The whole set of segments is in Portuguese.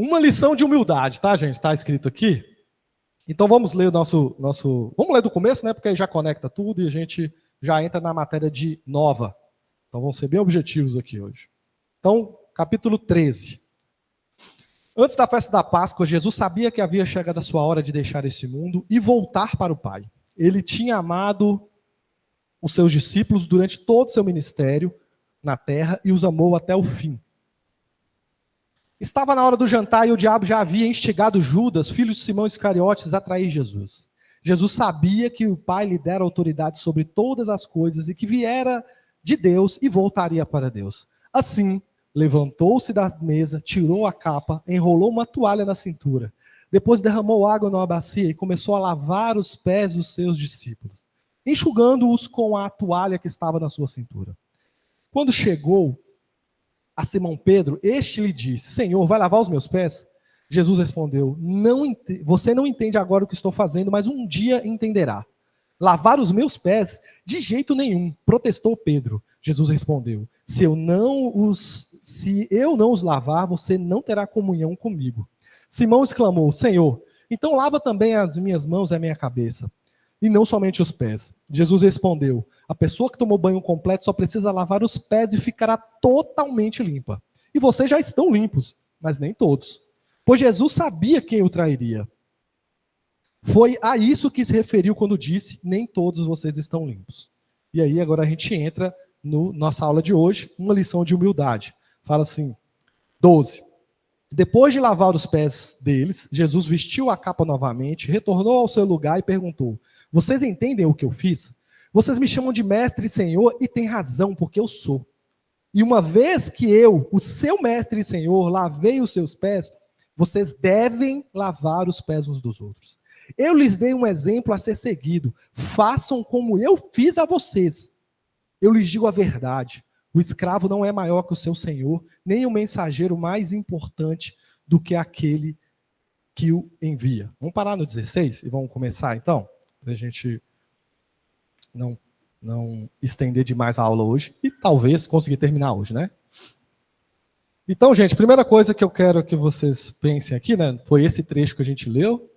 Uma lição de humildade, tá, gente? Está escrito aqui. Então vamos ler Vamos ler do começo, né? Porque aí já conecta tudo e a gente já entra na matéria de nova. Então vamos ser bem objetivos aqui hoje. Então, capítulo 13. Antes da festa da Páscoa, Jesus sabia que havia chegado a sua hora de deixar esse mundo e voltar para o Pai. Ele tinha amado os seus discípulos durante todo o seu ministério na terra e os amou até o fim. Estava na hora do jantar e o diabo já havia instigado Judas, filho de Simão Iscariotes, a trair Jesus. Jesus sabia que o Pai lhe dera autoridade sobre todas as coisas e que viera de Deus e voltaria para Deus. Assim, levantou-se da mesa, tirou a capa, enrolou uma toalha na cintura. Depois derramou água numa bacia e começou a lavar os pés dos seus discípulos, enxugando-os com a toalha que estava na sua cintura. Quando chegou a Simão Pedro, este lhe disse: Senhor, vai lavar os meus pés? Jesus respondeu: você não entende agora o que estou fazendo, mas um dia entenderá. Lavar os meus pés? De jeito nenhum, protestou Pedro. Jesus respondeu: se eu não os lavar, você não terá comunhão comigo. Simão exclamou: Senhor, então lava também as minhas mãos e a minha cabeça, e não somente os pés. Jesus respondeu: a pessoa que tomou banho completo só precisa lavar os pés e ficará totalmente limpa. E vocês já estão limpos, mas nem todos. Pois Jesus sabia quem o trairia. Foi a isso que se referiu quando disse: nem todos vocês estão limpos. E aí agora a gente entra na nossa aula de hoje, uma lição de humildade. Fala assim, 12. Depois de lavar os pés deles, Jesus vestiu a capa novamente, retornou ao seu lugar e perguntou: vocês entendem o que eu fiz? Vocês me chamam de mestre e senhor e têm razão, porque eu sou. E uma vez que eu, o seu mestre e senhor, lavei os seus pés, vocês devem lavar os pés uns dos outros. Eu lhes dei um exemplo a ser seguido. Façam como eu fiz a vocês. Eu lhes digo a verdade. O escravo não é maior que o seu senhor, nem o mensageiro mais importante do que aquele que o envia. Vamos parar no 16 e vamos começar então? Para a gente não estender demais a aula hoje e talvez conseguir terminar hoje, né? Então, gente, primeira coisa que eu quero que vocês pensem aqui, né, foi esse trecho que a gente leu.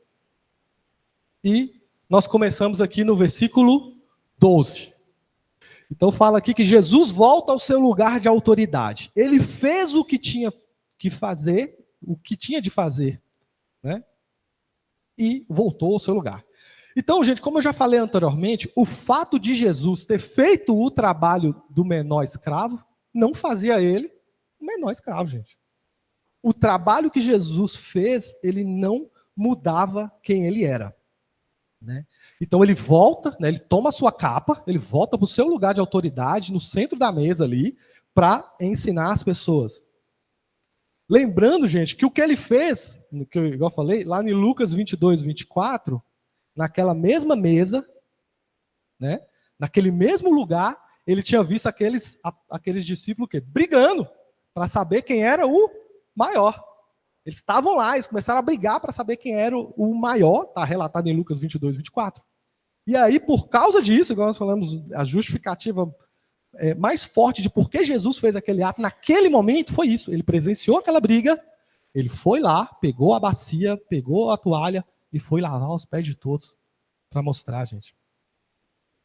E nós começamos aqui no versículo 12. Então fala aqui que Jesus volta ao seu lugar de autoridade. Ele fez o que tinha que fazer, o que tinha de fazer, né? E voltou ao seu lugar. Então, gente, como eu já falei anteriormente, o fato de Jesus ter feito o trabalho do menor escravo não fazia ele o menor escravo, gente. O trabalho que Jesus fez, ele não mudava quem ele era, né? Então ele volta, né, ele toma a sua capa, ele volta para o seu lugar de autoridade, no centro da mesa ali, para ensinar as pessoas. Lembrando, gente, que o que ele fez, que eu, igual eu falei, lá em Lucas 22, 24, naquela mesma mesa, né, naquele mesmo lugar, ele tinha visto aqueles discípulos brigando para saber quem era o maior. Eles estavam lá, eles começaram a brigar para saber quem era o maior, está relatado em Lucas 22, 24. E aí, por causa disso, igual nós falamos, a justificativa mais forte de por que Jesus fez aquele ato naquele momento foi isso. Ele presenciou aquela briga, ele foi lá, pegou a bacia, pegou a toalha e foi lavar os pés de todos para mostrar, gente.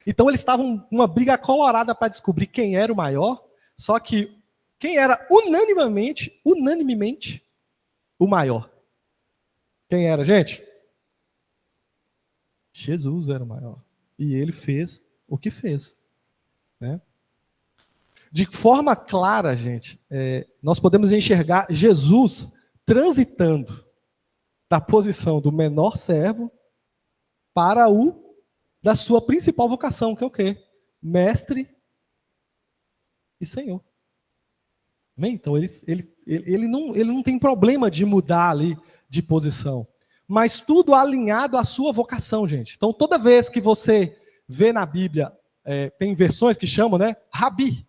Então eles estavam uma briga colorada para descobrir quem era o maior, só que quem era unanimemente o maior. Quem era, gente? Jesus era o maior. E ele fez o que fez, né? De forma clara, gente, nós podemos enxergar Jesus transitando da posição do menor servo para o da sua principal vocação, que é o quê? Mestre e Senhor. Amém? Então ele não tem problema de mudar ali de posição, mas tudo alinhado à sua vocação, gente. Então toda vez que você vê na Bíblia, tem versões que chamam, né, Rabi.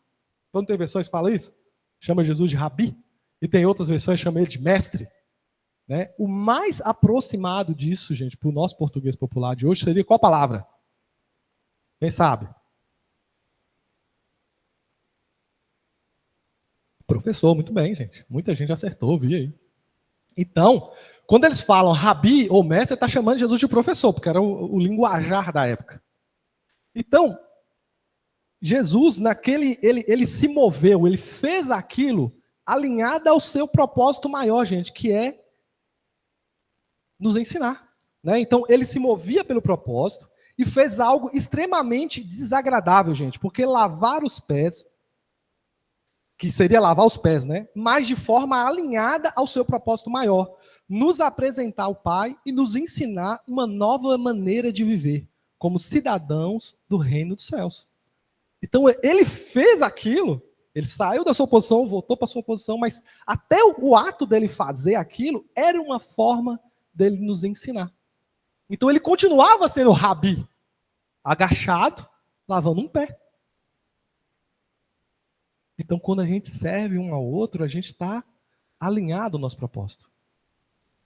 Quando tem versões que falam isso, chama Jesus de Rabi, e tem outras versões que chamam ele de mestre, né? O mais aproximado disso, gente, para o nosso português popular de hoje, seria qual palavra? Quem sabe? Professor, muito bem, gente. Muita gente acertou, vi aí. Então, quando eles falam rabi ou mestre, está chamando Jesus de professor, porque era o linguajar da época. Então, Jesus, ele se moveu, ele fez aquilo alinhado ao seu propósito maior, gente, que é nos ensinar. Né? Então, ele se movia pelo propósito e fez algo extremamente desagradável, gente, porque lavar os pés, que seria lavar os pés, né? Mas de forma alinhada ao seu propósito maior, nos apresentar ao Pai e nos ensinar uma nova maneira de viver, como cidadãos do reino dos céus. Então, ele fez aquilo, ele saiu da sua posição, voltou para a sua posição, mas até o ato dele fazer aquilo era uma forma dele nos ensinar. Então, ele continuava sendo rabi, agachado, lavando um pé. Então, quando a gente serve um ao outro, a gente está alinhado ao nosso propósito.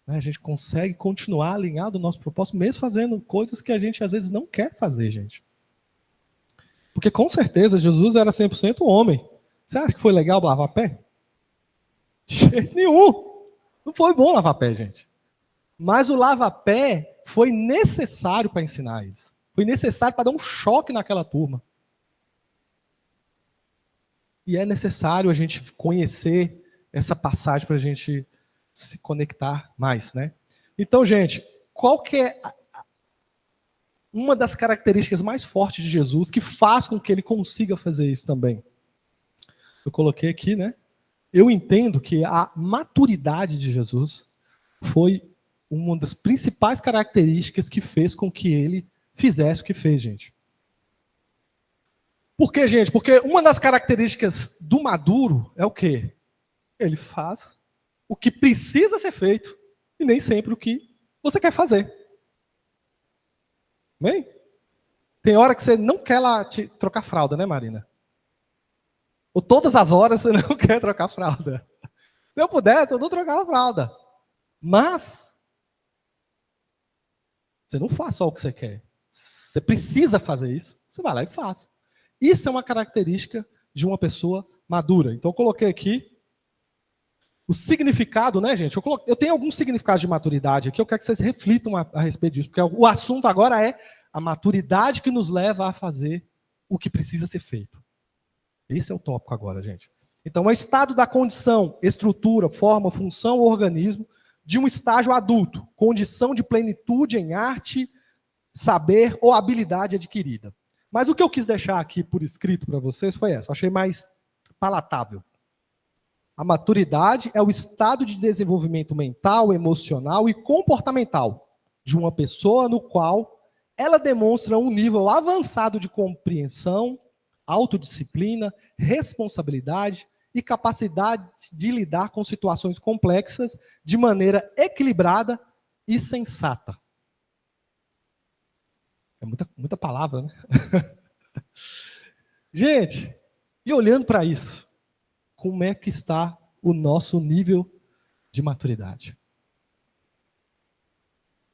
A gente consegue continuar alinhado ao nosso propósito, mesmo fazendo coisas que a gente, às vezes, não quer fazer, gente. Porque, com certeza, Jesus era 100% homem. Você acha que foi legal lavar pé? De jeito nenhum. Não foi bom lavar pé, gente. Mas o lava-pé foi necessário para ensinar eles. Foi necessário para dar um choque naquela turma. E é necessário a gente conhecer essa passagem para a gente se conectar mais, né? Então, gente, qual que é uma das características mais fortes de Jesus que faz com que ele consiga fazer isso também? Eu coloquei aqui, né? Eu entendo que a maturidade de Jesus foi uma das principais características que fez com que ele fizesse o que fez, gente. Por quê, gente? Porque uma das características do maduro é o quê? Ele faz o que precisa ser feito e nem sempre o que você quer fazer. Bem? Tem hora que você não quer lá trocar fralda, né, Marina? Ou todas as horas você não quer trocar fralda. Se eu pudesse, eu não trocava fralda. Mas você não faz só o que você quer. Você precisa fazer isso, você vai lá e faz. Isso é uma característica de uma pessoa madura. Então eu coloquei aqui o significado, né, gente? Eu tenho alguns significados de maturidade aqui, eu quero que vocês reflitam a respeito disso, porque o assunto agora é a maturidade que nos leva a fazer o que precisa ser feito. Esse é o tópico agora, gente. Então, é o estado da condição, estrutura, forma, função ou organismo de um estágio adulto, condição de plenitude em arte, saber ou habilidade adquirida. Mas o que eu quis deixar aqui por escrito para vocês foi essa, eu achei mais palatável. A maturidade é o estado de desenvolvimento mental, emocional e comportamental de uma pessoa no qual ela demonstra um nível avançado de compreensão, autodisciplina, responsabilidade e capacidade de lidar com situações complexas de maneira equilibrada e sensata. É muita palavra, né? Gente, e olhando para isso, como é que está o nosso nível de maturidade?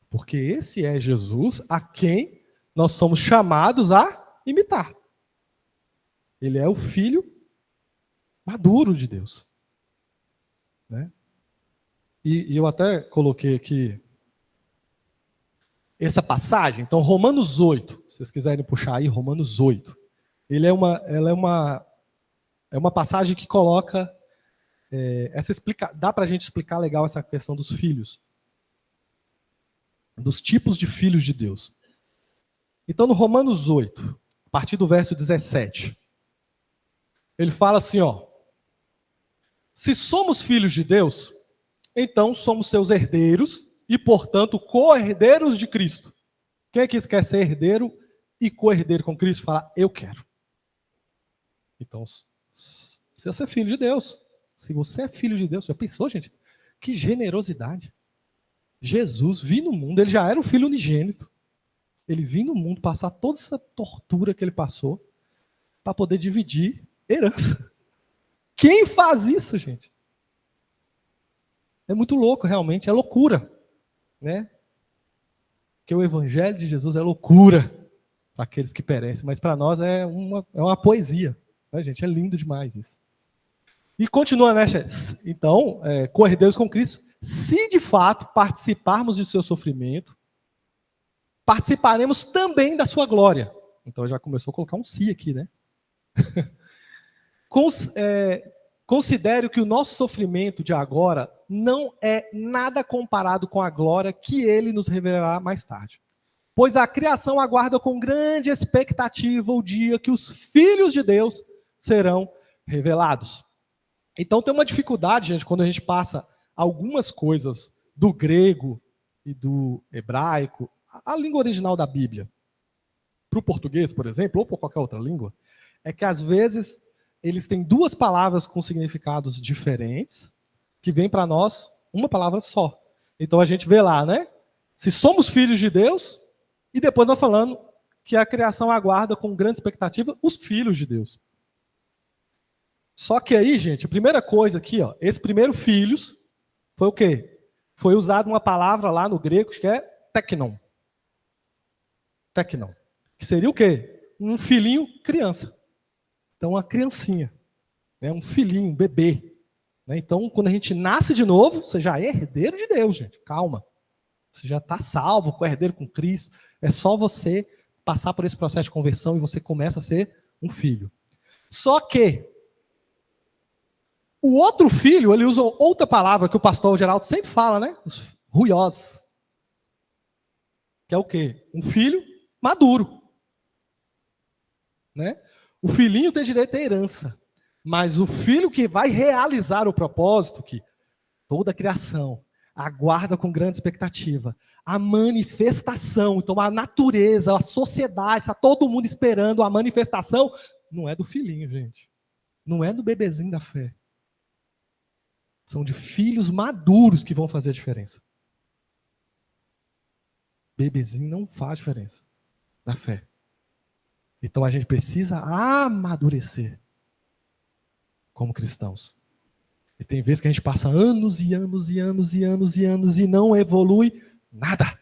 Porque esse é Jesus a quem nós somos chamados a imitar. Ele é o filho maduro de Deus. Né? E eu até coloquei aqui essa passagem. Então, Romanos 8, se vocês quiserem puxar aí, Romanos 8. Ela é uma passagem que coloca, dá para a gente explicar legal essa questão dos filhos. Dos tipos de filhos de Deus. Então, no Romanos 8, a partir do verso 17, ele fala assim, ó: se somos filhos de Deus, então somos seus herdeiros e, portanto, co-herdeiros de Cristo. Quem aqui quer ser herdeiro e co-herdeiro com Cristo? Fala, eu quero. Então, se você é filho de Deus, se você é filho de Deus, já pensou, gente? Que generosidade. Jesus viu no mundo, ele já era o filho unigênito. Ele viu no mundo passar toda essa tortura que ele passou para poder dividir herança. Quem faz isso, gente? É muito louco, realmente, é loucura, né? Porque o evangelho de Jesus é loucura para aqueles que perecem, mas para nós é uma poesia, né, gente? É lindo demais isso. E continua, né, então, co-herdeiros com Cristo, se de fato participarmos do seu sofrimento, participaremos também da sua glória. Então já começou a colocar um se aqui, né? Considere que o nosso sofrimento de agora não é nada comparado com a glória que ele nos revelará mais tarde. Pois a criação aguarda com grande expectativa o dia que os filhos de Deus serão revelados. Então tem uma dificuldade, gente, quando a gente passa algumas coisas do grego e do hebraico, a língua original da Bíblia, para o português, por exemplo, ou para qualquer outra língua, é que às vezes eles têm duas palavras com significados diferentes, que vem para nós uma palavra só. Então a gente vê lá, né? Se somos filhos de Deus, e depois nós falando que a criação aguarda com grande expectativa os filhos de Deus. Só que aí, gente, a primeira coisa aqui, ó, esse primeiro filhos foi o quê? Foi usado uma palavra lá no grego que é teknon. Teknon. Que seria o quê? Um filhinho criança. Então, uma criancinha, né? Um filhinho, um bebê. Né? Então, quando a gente nasce de novo, você já é herdeiro de Deus, gente. Calma. Você já está salvo, herdeiro com Cristo. É só você passar por esse processo de conversão e você começa a ser um filho. Só que o outro filho, ele usa outra palavra que o pastor Geraldo sempre fala, né? Os ruiós. Que é o quê? Um filho maduro. Né? O filhinho tem direito à herança, mas o filho que vai realizar o propósito, que toda a criação aguarda com grande expectativa, a manifestação, então a natureza, a sociedade, está todo mundo esperando a manifestação, não é do filhinho, gente. Não é do bebezinho da fé. São de filhos maduros que vão fazer a diferença. Bebezinho não faz diferença na fé. Então a gente precisa amadurecer como cristãos. E tem vezes que a gente passa anos e anos e anos e anos e anos e não evolui nada.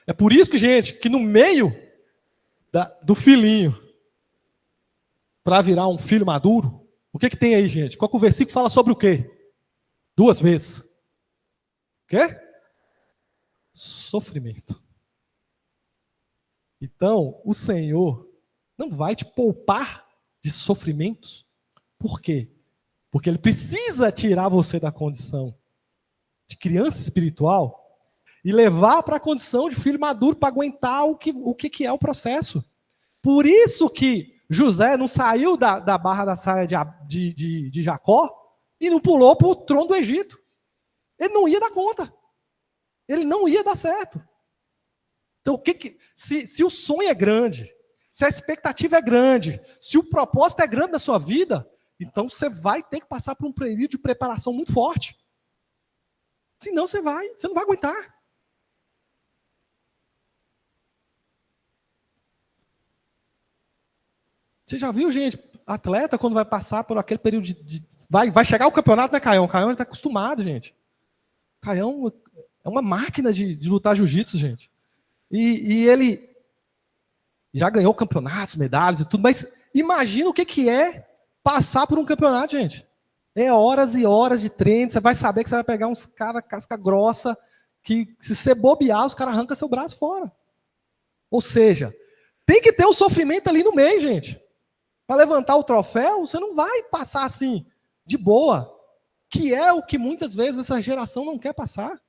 É por isso que, gente, que no meio do filhinho, para virar um filho maduro, o que tem aí, gente? Qual que o versículo fala sobre o quê? 2 vezes. O quê? Sofrimento. Então, o Senhor não vai te poupar de sofrimentos. Por quê? Porque Ele precisa tirar você da condição de criança espiritual e levar para a condição de filho maduro para aguentar o que é o processo. Por isso que José não saiu da barra da saia de Jacó e não pulou para o trono do Egito. Ele não ia dar conta. Ele não ia dar certo. Então, se o sonho é grande, se a expectativa é grande, se o propósito é grande na sua vida, então você vai ter que passar por um período de preparação muito forte. Senão você não vai aguentar. Você já viu, gente, atleta quando vai passar por aquele período vai chegar o campeonato, né, Caião? O Caião está acostumado, gente. O Caião é uma máquina de lutar jiu-jitsu, gente. E ele já ganhou campeonatos, medalhas e tudo, mas imagina o que é passar por um campeonato, gente. É horas e horas de treino, você vai saber que você vai pegar uns caras casca grossa, que se você bobear, os caras arrancam seu braço fora. Ou seja, tem que ter um sofrimento ali no meio, gente. Para levantar o troféu, você não vai passar assim, de boa, que é o que muitas vezes essa geração não quer passar,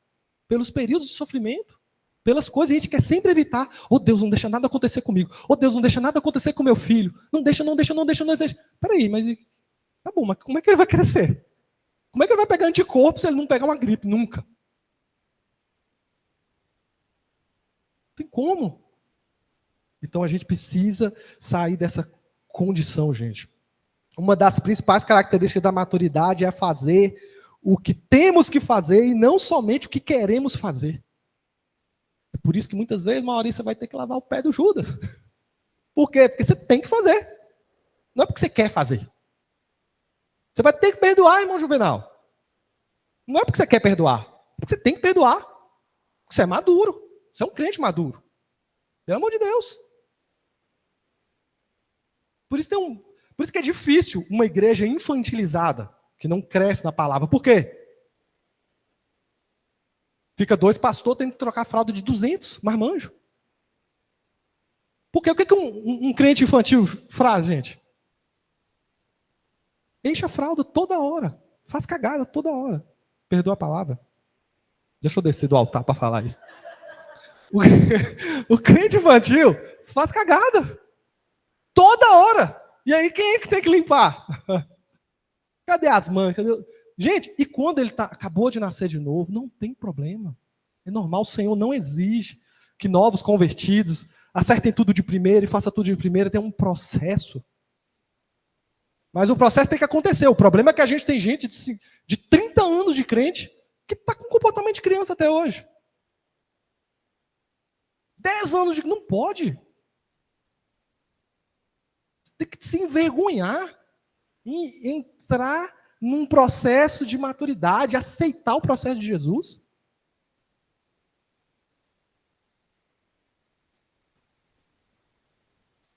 pelos períodos de sofrimento. Pelas coisas, a gente quer sempre evitar. Oh, Deus, não deixa nada acontecer comigo. Oh, Deus, não deixa nada acontecer com meu filho. Não deixa. Peraí, mas tá bom, mas como é que ele vai crescer? Como é que ele vai pegar anticorpo se ele não pegar uma gripe? Nunca. Não tem como. Então a gente precisa sair dessa condição, gente. Uma das principais características da maturidade é fazer o que temos que fazer e não somente o que queremos fazer. É por isso que muitas vezes, Maurício, você vai ter que lavar o pé do Judas. Por quê? Porque você tem que fazer. Não é porque você quer fazer. Você vai ter que perdoar, irmão Juvenal. Não é porque você quer perdoar. É porque você tem que perdoar. Porque você é maduro. Você é um crente maduro. Pelo amor de Deus. Por isso que é difícil uma igreja infantilizada. que não cresce na palavra. Por quê? Fica 2 pastores tendo que trocar a fralda de 200 marmanjos. Porque o que um crente infantil faz, gente? Enche a fralda toda hora. Faz cagada toda hora. Perdoa a palavra. Deixa eu descer do altar para falar isso. O crente infantil faz cagada. Toda hora. E aí, quem é que tem que limpar? Cadê as mães? Gente, e quando ele acabou de nascer de novo, não tem problema. É normal, o Senhor não exige que novos convertidos acertem tudo de primeira e façam tudo de primeira. Tem um processo. Mas o processo tem que acontecer. O problema é que a gente tem gente de 30 anos de crente que está com comportamento de criança até hoje. 10 anos de... Não pode. Tem que se envergonhar e entrar num processo de maturidade, aceitar o processo de Jesus.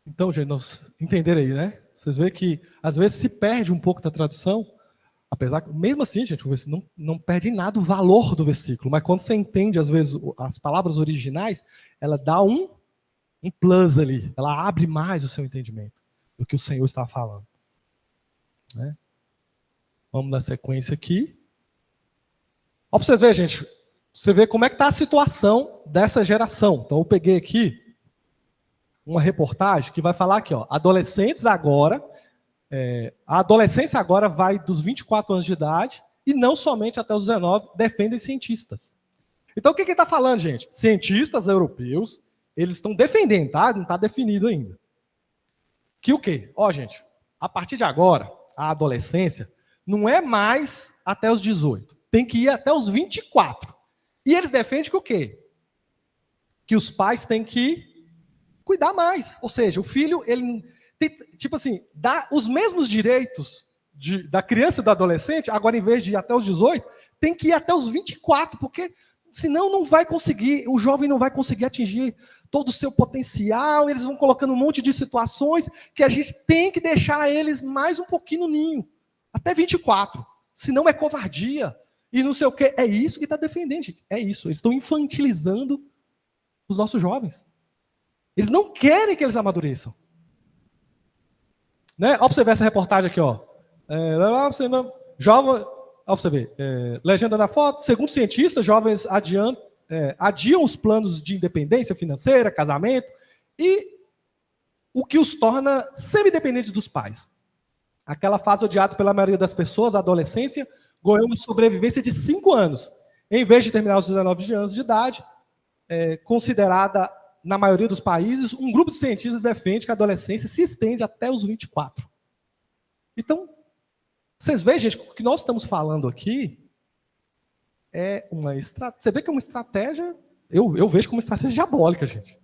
Então, gente, nós entenderam aí, né? Vocês veem que às vezes se perde um pouco da tradução, apesar que, mesmo assim, gente, não perde em nada o valor do versículo, mas quando você entende, às vezes, as palavras originais, ela dá um plus ali, ela abre mais o seu entendimento do que o Senhor está falando. Né? Vamos na sequência aqui. Ó, para vocês verem, gente, você vê como é que está a situação dessa geração. Então, eu peguei aqui uma reportagem que vai falar aqui, ó, adolescentes agora, a adolescência agora vai dos 24 anos de idade e não somente até os 19, defendem cientistas. Então, o que está falando, gente? Cientistas europeus, eles estão defendendo, tá? Não está definido ainda. Que o quê? Ó, gente, a partir de agora, a adolescência não é mais até os 18, tem que ir até os 24. E eles defendem que o quê? Que os pais têm que cuidar mais. Ou seja, o filho, ele tem, tipo assim, dá os mesmos direitos da criança e do adolescente, agora em vez de ir até os 18, tem que ir até os 24, porque senão não vai conseguir, o jovem não vai conseguir atingir todo o seu potencial, eles vão colocando um monte de situações que a gente tem que deixar eles mais um pouquinho no ninho, até 24, senão é covardia, e não sei o quê. É isso que está defendendo, gente. É isso, eles estão infantilizando os nossos jovens. Eles não querem que eles amadureçam. Né? Olha para você ver essa reportagem aqui, ó. Jovem, olha para você ver. Legenda na foto. Segundo cientistas, jovens adiam os planos de independência financeira, casamento, e o que os torna semi-dependentes dos pais. Aquela fase odiada pela maioria das pessoas, a adolescência, ganhou uma sobrevivência de 5 anos. Em vez de terminar aos 19 anos de idade, considerada, na maioria dos países, um grupo de cientistas defende que a adolescência se estende até os 24. Então, vocês veem, gente, o que nós estamos falando aqui é uma estratégia. Você vê que é uma estratégia, eu vejo como uma estratégia diabólica, gente.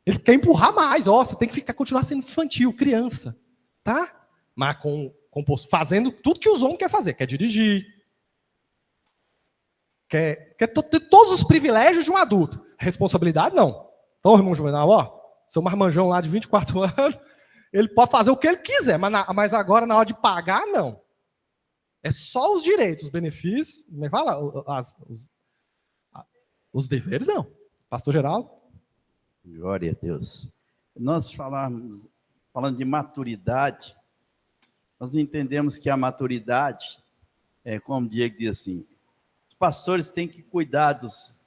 Ele quer empurrar mais, você tem que continuar sendo infantil, criança, tá? Mas fazendo tudo que os homens querem fazer, quer dirigir, quer ter todos os privilégios de um adulto. Responsabilidade, não. Então, irmão Juvenal, seu marmanjão lá de 24 anos, ele pode fazer o que ele quiser, mas agora, na hora de pagar, não. É só os direitos, os benefícios, não fala, os deveres, não. Pastor Geraldo? Glória a Deus. Nós falando de maturidade, nós entendemos que a maturidade, como o Diego diz assim, os pastores têm que cuidar dos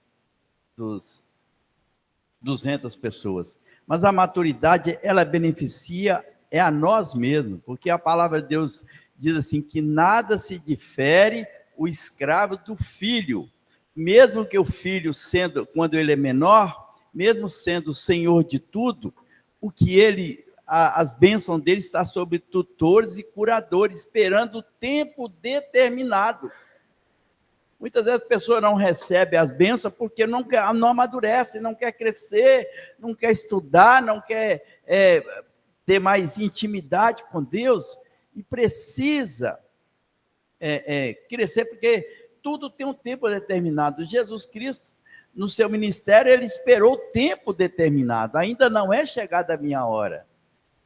200 pessoas. Mas a maturidade, ela beneficia a nós mesmos, porque a palavra de Deus diz assim, que nada se difere o escravo do filho. Mesmo que o filho, quando ele é menor, mesmo sendo o senhor de tudo, as bênçãos dele estão sobre tutores e curadores, esperando o tempo determinado. Muitas vezes a pessoa não recebe as bênçãos porque não amadurece, não quer crescer, não quer estudar, não quer ter mais intimidade com Deus e precisa crescer, porque tudo tem um tempo determinado. Jesus Cristo, no seu ministério, ele esperou o tempo determinado. Ainda não é chegada a minha hora.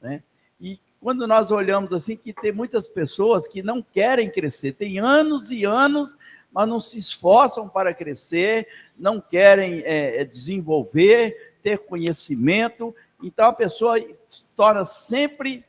Né? E quando nós olhamos assim, que tem muitas pessoas que não querem crescer, tem anos e anos, mas não se esforçam para crescer, não querem desenvolver, ter conhecimento, então a pessoa se torna sempre,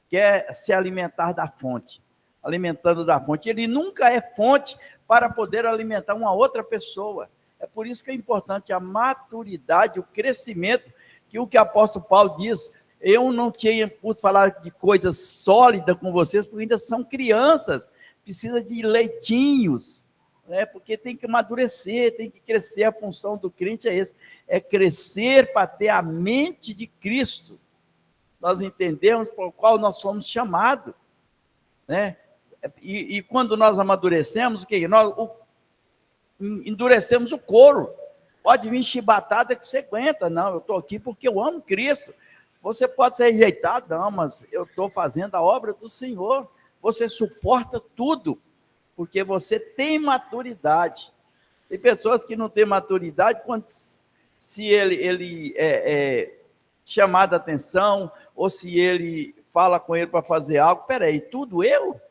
quer se alimentar da fonte, alimentando da fonte, ele nunca é fonte para poder alimentar uma outra pessoa. É por isso que é importante a maturidade, o crescimento, que o apóstolo Paulo diz, eu não tinha por falar de coisas sólidas com vocês, porque ainda são crianças, precisa de leitinhos, né? Porque tem que amadurecer, tem que crescer, a função do crente é essa, é crescer para ter a mente de Cristo, nós entendemos por qual nós somos chamados, né? E quando nós amadurecemos, o que? Nós endurecemos o couro, pode vir chibatada que você aguenta, não, eu estou aqui porque eu amo Cristo, você pode ser rejeitado, não, mas eu estou fazendo a obra do Senhor, você suporta tudo, porque você tem maturidade. Tem pessoas que não têm maturidade, quando, se ele é chamado a atenção, ou se ele fala com ele para fazer algo, peraí, tudo eu?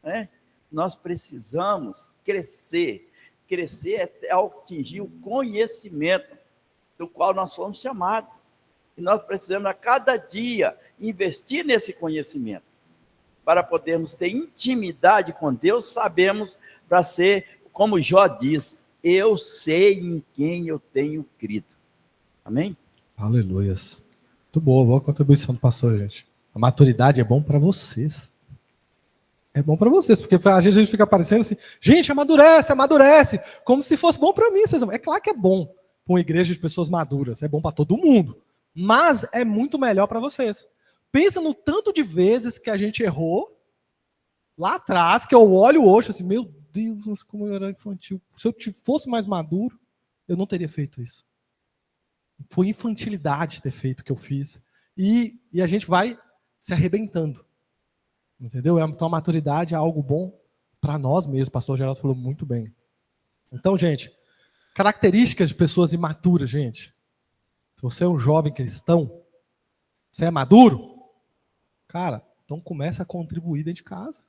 Né? Nós precisamos crescer é atingir o conhecimento do qual nós somos chamados, e nós precisamos a cada dia investir nesse conhecimento, para podermos ter intimidade com Deus, sabemos, para ser, como Jó diz, eu sei em quem eu tenho crido. Amém? Aleluias. Muito boa contribuição do pastor, gente. A maturidade é bom para vocês. É bom para vocês, porque às vezes a gente fica parecendo assim, gente, amadurece, como se fosse bom para mim. É claro que é bom para uma igreja de pessoas maduras, é bom para todo mundo, mas é muito melhor para vocês. Pensa no tanto de vezes que a gente errou lá atrás, que eu olho hoje assim, meu Deus, mas como eu era infantil. Se eu fosse mais maduro, eu não teria feito isso. Foi infantilidade ter feito o que eu fiz. E a gente vai se arrebentando. Entendeu? Então a maturidade é algo bom para nós mesmos. O pastor Geraldo falou muito bem. Então, gente, características de pessoas imaturas, gente. Se você é um jovem cristão, você é maduro, cara, então começa a contribuir dentro de casa.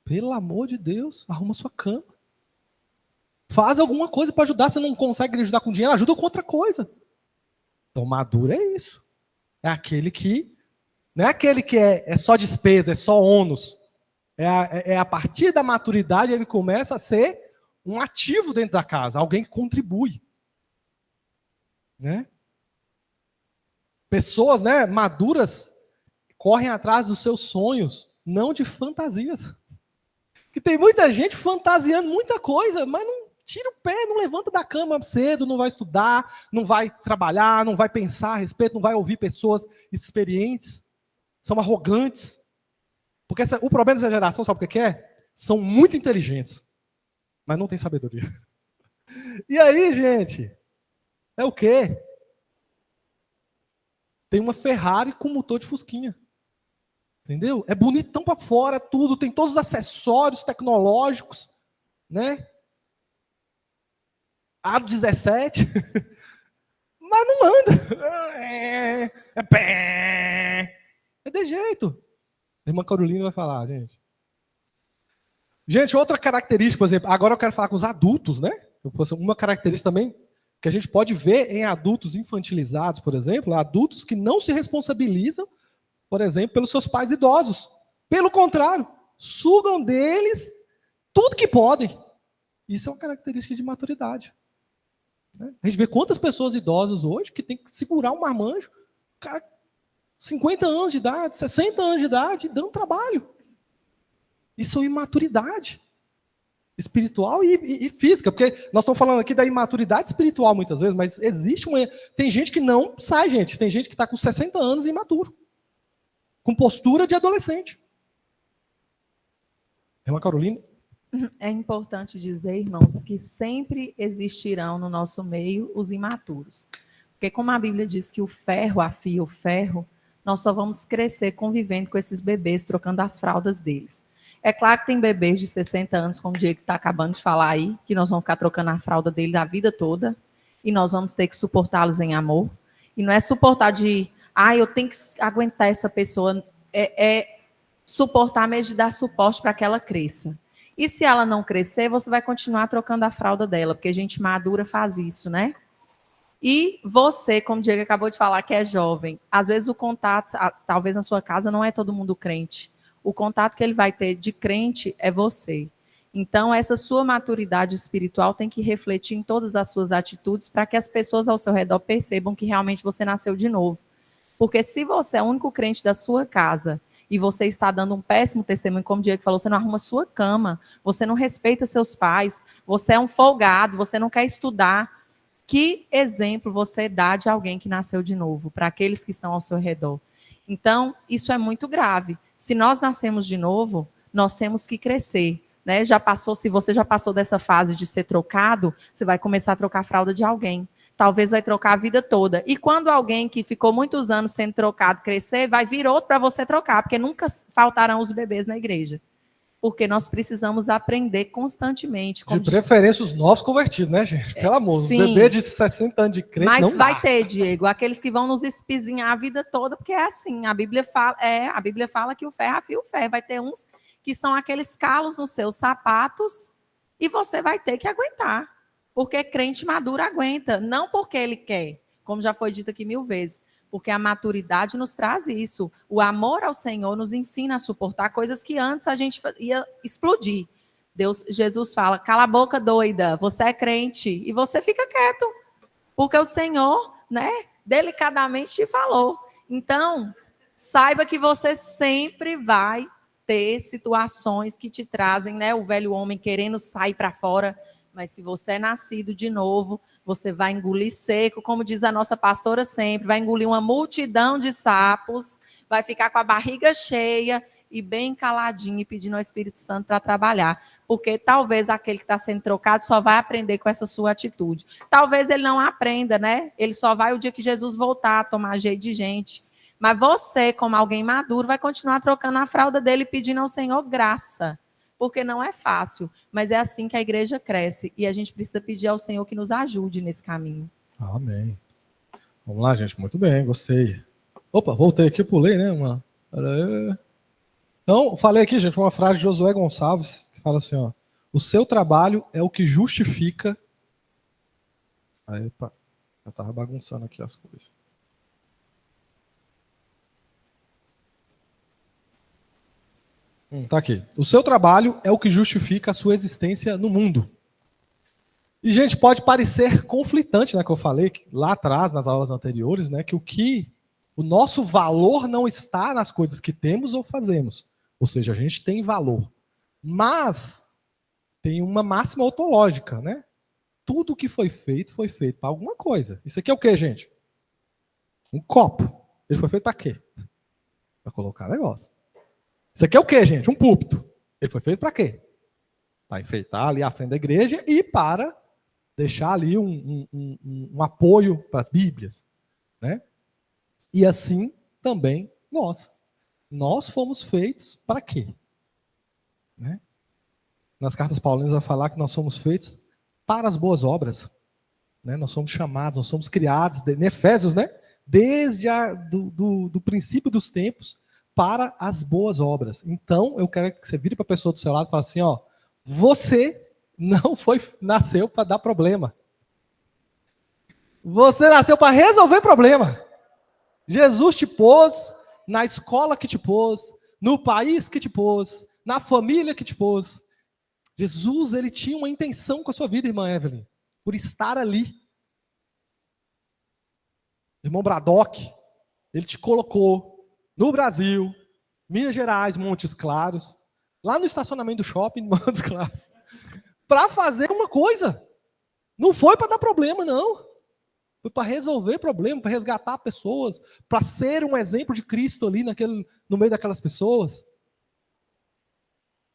Pelo amor de Deus, arruma sua cama. Faz alguma coisa para ajudar. Se não consegue ajudar com dinheiro, ajuda com outra coisa. Então, maduro é isso. É aquele que... Não é aquele que é só despesa, é só ônus. É a partir da maturidade ele começa a ser um ativo dentro da casa, alguém que contribui. Né? Pessoas, né, maduras correm atrás dos seus sonhos, não de fantasias. Que tem muita gente fantasiando muita coisa, mas não tira o pé, não levanta da cama cedo, não vai estudar, não vai trabalhar, não vai pensar a respeito, não vai ouvir pessoas experientes. São arrogantes. Porque o problema dessa geração, sabe o que é? São muito inteligentes, mas não tem sabedoria. E aí, gente, é o quê? Tem uma Ferrari com motor de fusquinha. Entendeu? É bonitão para fora, tudo, tem todos os acessórios tecnológicos, né? Aro 17, mas não anda. É de jeito. A irmã Carolina vai falar, gente. Gente, outra característica, por exemplo, agora eu quero falar com os adultos, né? Uma característica também que a gente pode ver em adultos infantilizados, por exemplo, adultos que não se responsabilizam, por exemplo, pelos seus pais idosos. Pelo contrário, sugam deles tudo que podem. Isso é uma característica de maturidade. A gente vê quantas pessoas idosas hoje que tem que segurar um marmanjo, cara, 50 anos de idade, 60 anos de idade, dando trabalho. Isso é imaturidade espiritual e física, porque nós estamos falando aqui da imaturidade espiritual muitas vezes, mas existe uma... Tem gente que não sai, gente. Tem gente que está com 60 anos e imaturo, com postura de adolescente. Irmã Carolina? É importante dizer, irmãos, que sempre existirão no nosso meio os imaturos. Porque como a Bíblia diz que o ferro afia o ferro, nós só vamos crescer convivendo com esses bebês, trocando as fraldas deles. É claro que tem bebês de 60 anos, como o Diego está acabando de falar aí, que nós vamos ficar trocando a fralda dele a vida toda, e nós vamos ter que suportá-los em amor. E não é suportar de eu tenho que aguentar essa pessoa, suportar mesmo de dar suporte para que ela cresça. E se ela não crescer, você vai continuar trocando a fralda dela, porque gente madura faz isso, né? E você, como o Diego acabou de falar, que é jovem, às vezes o contato, talvez na sua casa não é todo mundo crente. O contato que ele vai ter de crente é você. Então, essa sua maturidade espiritual tem que refletir em todas as suas atitudes para que as pessoas ao seu redor percebam que realmente você nasceu de novo. Porque se você é o único crente da sua casa e você está dando um péssimo testemunho, como o Diego falou, você não arruma sua cama, você não respeita seus pais, você é um folgado, você não quer estudar, que exemplo você dá de alguém que nasceu de novo para aqueles que estão ao seu redor? Então, isso é muito grave. Se nós nascemos de novo, nós temos que crescer. Né? Se você já passou dessa fase de ser trocado, você vai começar a trocar a fralda de alguém. Talvez vai trocar a vida toda. E quando alguém que ficou muitos anos sendo trocado crescer, vai vir outro para você trocar, porque nunca faltarão os bebês na igreja. Porque nós precisamos aprender constantemente. De preferência os novos convertidos, né, gente? Pelo amor, os bebês de 60 anos de crente mas não vai dá. ter, Diego, aqueles que vão nos espizinhar a vida toda, porque é assim, a Bíblia fala que o ferro afia o ferro. Vai ter uns que são aqueles calos nos seus sapatos e você vai ter que aguentar. Porque crente maduro aguenta, não porque ele quer, como já foi dito aqui 1000 vezes, porque a maturidade nos traz isso. O amor ao Senhor nos ensina a suportar coisas que antes a gente ia explodir. Jesus fala, cala a boca, doida, você é crente, e você fica quieto, porque o Senhor, né, delicadamente te falou. Então, saiba que você sempre vai ter situações que te trazem, né, o velho homem querendo sair para fora, mas se você é nascido de novo, você vai engolir seco, como diz a nossa pastora sempre, vai engolir uma multidão de sapos, vai ficar com a barriga cheia e bem caladinho e pedindo ao Espírito Santo para trabalhar. Porque talvez aquele que está sendo trocado só vai aprender com essa sua atitude. Talvez ele não aprenda, né? Ele só vai o dia que Jesus voltar a tomar jeito de gente. Mas você, como alguém maduro, vai continuar trocando a fralda dele e pedindo ao Senhor graça. Porque não é fácil, mas é assim que a igreja cresce. E a gente precisa pedir ao Senhor que nos ajude nesse caminho. Amém. Vamos lá, gente. Muito bem, gostei. Opa, voltei aqui, pulei, né? Então, falei aqui, gente, uma frase de Josué Gonçalves, que fala assim, ó. O seu trabalho é o que justifica... Aí, opa, eu tava bagunçando aqui as coisas. Tá aqui. O seu trabalho é o que justifica a sua existência no mundo. E, gente, pode parecer conflitante, né, que eu falei lá atrás, nas aulas anteriores, né, que o nosso valor não está nas coisas que temos ou fazemos. Ou seja, a gente tem valor. Mas tem uma máxima ontológica, né? Tudo que foi feito para alguma coisa. Isso aqui é o quê, gente? Um copo. Ele foi feito para quê? Para colocar negócio. Isso aqui é o quê, gente? Um púlpito. Ele foi feito para quê? Para enfeitar ali a frente da igreja e para deixar ali um apoio para as Bíblias. Né? E assim também nós. Nós fomos feitos para quê? Né? Nas cartas paulinas vai falar que nós somos feitos para as boas obras. Né? Nós somos chamados, nós somos criados, em Efésios, né? Desde do princípio dos tempos, para as boas obras. Então, eu quero que você vire para a pessoa do seu lado e fale assim, ó, você não nasceu para dar problema. Você nasceu para resolver problema. Jesus te pôs na escola que te pôs, no país que te pôs, na família que te pôs. Jesus, ele tinha uma intenção com a sua vida, irmã Evelyn, por estar ali. Irmão Bradock, ele te colocou no Brasil, Minas Gerais, Montes Claros, lá no estacionamento do shopping, Montes Claros, para fazer uma coisa. Não foi para dar problema, não. Foi para resolver problema, para resgatar pessoas, para ser um exemplo de Cristo ali no meio daquelas pessoas.